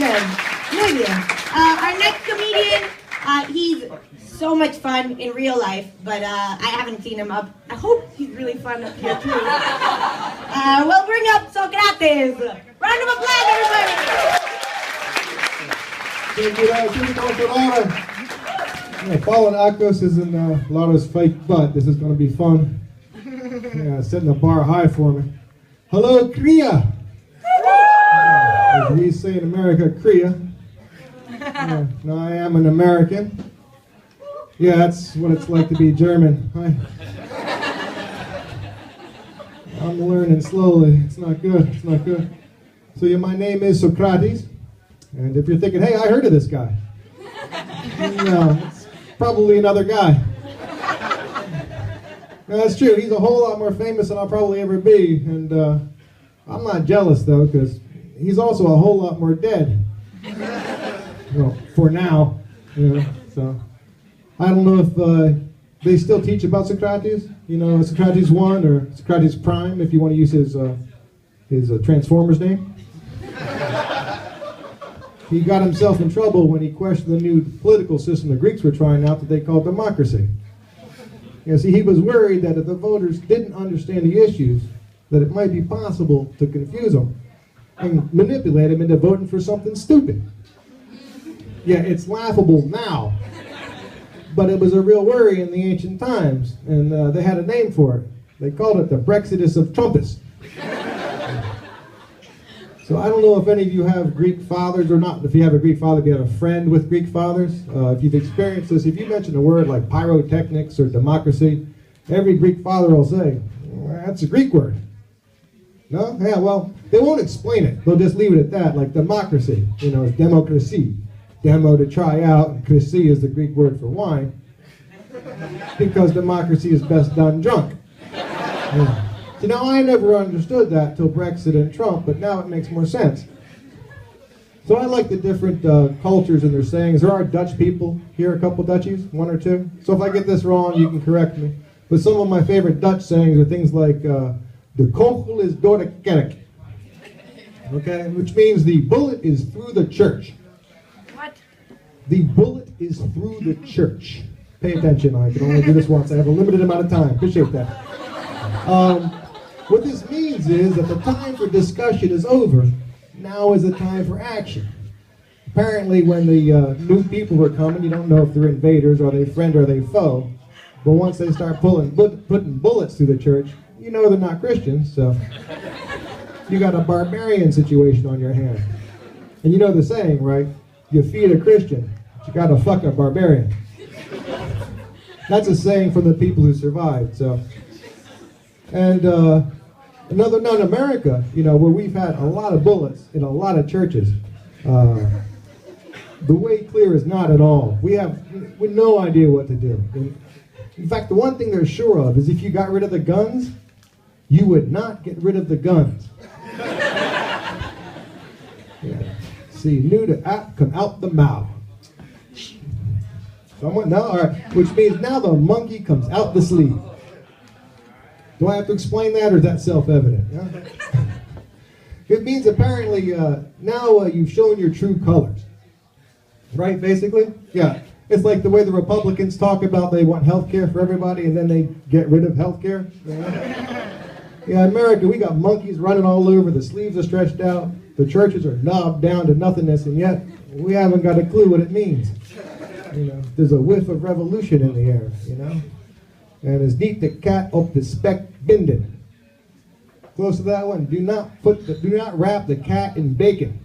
good. Muy bien. Our next comedian, he's so much fun in real life, but I haven't seen him up. I hope he's really fun up here too. We'll bring up Socrates. Round of applause, everybody. Thank you, Lara. Fallen Akos is in Lara's fake butt. This is going to be fun. Yeah, setting the bar high for me. Hello, CREA. As we say in America, CREA. Now I am an American. Yeah, that's what it's like to be German. I'm learning slowly. It's not good. It's not good. So yeah, my name is Socrates. And if you're thinking, hey, I heard of this guy. No, it's probably another guy. No, that's true. He's a whole lot more famous than I'll probably ever be. And I'm not jealous, though, because he's also a whole lot more dead. Well, for now. So I don't know if they still teach about Socrates. Socrates 1 or Socrates Prime, if you want to use his Transformers name. He got himself in trouble when he questioned the new political system the Greeks were trying out that they called democracy. See, he was worried that if the voters didn't understand the issues, that it might be possible to confuse them and manipulate them into voting for something stupid. Yeah, it's laughable now, but it was a real worry in the ancient times, and they had a name for it. They called it the Brexodus of Trumpus. So I don't know if any of you have Greek fathers or not. If you have a Greek father, if you have a friend with Greek fathers, if you've experienced this, if you mention a word like pyrotechnics or democracy, every Greek father will say, that's a Greek word. No? Yeah, well, they won't explain it. They'll just leave it at that, like democracy. It's democracy. Demo to try out, and krisi is the Greek word for wine, because democracy is best done drunk. Yeah. I never understood that till Brexit and Trump, but now it makes more sense. So I like the different cultures and their sayings. There are Dutch people here, a couple Dutchies, 1 or 2. So if I get this wrong, you can correct me. But some of my favorite Dutch sayings are things like, de kogel is door de kerk. Okay, which means the bullet is through the church. What? The bullet is through the church. Pay attention, I can only do this once. I have a limited amount of time. Appreciate that. What this means is that the time for discussion is over. Now is the time for action. Apparently, when the new people were coming, you don't know if they're invaders, or they friend, or they foe. But once they start putting bullets through the church, you know they're not Christians, so you got a barbarian situation on your hands. And you know the saying, right? You feed a Christian, but you gotta fuck a barbarian. That's a saying from the people who survived, so. And in America, where we've had a lot of bullets in a lot of churches, the way clear is not at all. We have no idea what to do. In fact, the one thing they're sure of is if you got rid of the guns, you would not get rid of the guns. Yeah. See, new to come out the mouth. Someone now, all right, which means now the monkey comes out the sleeve. Do I have to explain that, or is that self-evident? Yeah? It means apparently now you've shown your true colors. Right, basically? Yeah. It's like the way the Republicans talk about they want health care for everybody, and then they get rid of health care. Yeah, in America, we got monkeys running all over. The sleeves are stretched out. The churches are knobbed down to nothingness, and yet we haven't got a clue what it means. There's a whiff of revolution in the air, And it's neat the cat up the speck binden. Close to that one. Do not wrap the cat in bacon.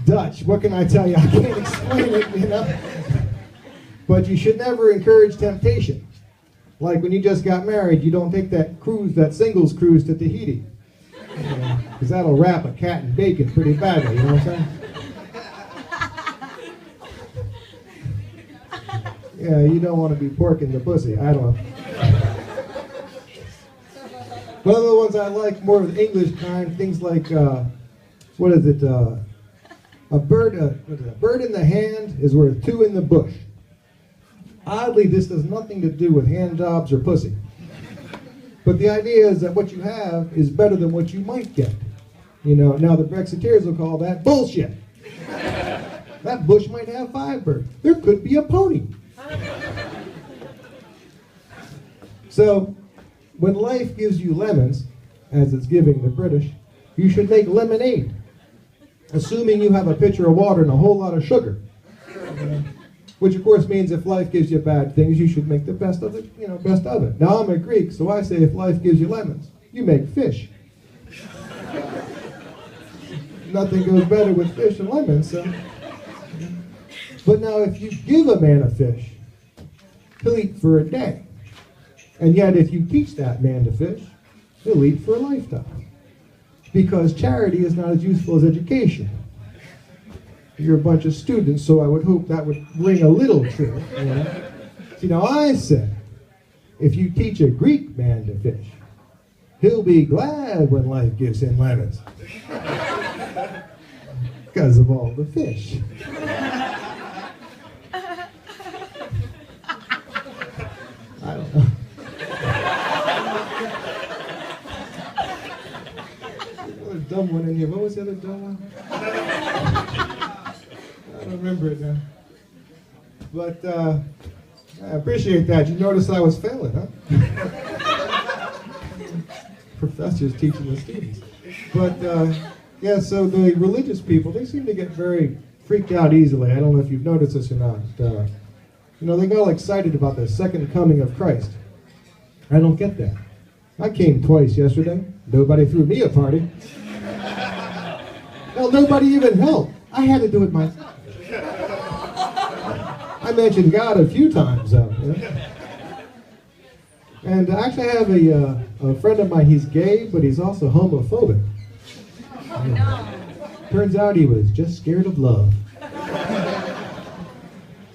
Dutch, what can I tell you? I can't explain it, But you should never encourage temptation. Like when you just got married, you don't take that singles cruise to Tahiti. Because that'll wrap a cat in bacon pretty badly, you know what I'm saying? Yeah, you don't want to be porking the pussy. I don't know. One of the ones I like, more of the English kind, things like, a bird in the hand is worth 2 in the bush. Oddly, this has nothing to do with hand jobs or pussy. But the idea is that what you have is better than what you might get. Now the Brexiteers will call that bullshit. That bush might have 5 birds. There could be a pony. So, when life gives you lemons, as it's giving the British, you should make lemonade, assuming you have a pitcher of water and a whole lot of sugar. Which of course means if life gives you bad things, you should make the best of it, best of it. Now I'm a Greek, so I say if life gives you lemons, you make fish. Nothing goes better with fish and lemons, so. But now if you give a man a fish, he'll eat for a day. And yet if you teach that man to fish, he'll eat for a lifetime. Because charity is not as useful as education. You're a bunch of students, so I would hope that would ring a little true. See, now I said, if you teach a Greek man to fish, he'll be glad when life gives him lemons. Because of all the fish. I don't know. Another dumb one in here. What was the other dumb one? I don't remember it now. But I appreciate that. You noticed I was failing, huh? Professors teaching the students. But yeah, so the religious people, they seem to get very freaked out easily. I don't know if you've noticed this or not. They got all excited about the second coming of Christ. I don't get that. I came twice yesterday. Nobody threw me a party. Hell, nobody even helped. I had to do it myself. I mentioned God a few times, though. And actually, I have a friend of mine. He's gay, but he's also homophobic. Oh, no. Turns out he was just scared of love.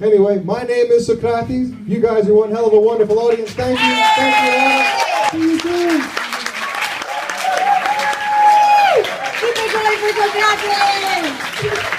Anyway, my name is Socrates. You guys are one hell of a wonderful audience. Thank you. Thank you, Lara. See you soon. Keep it going for Socrates!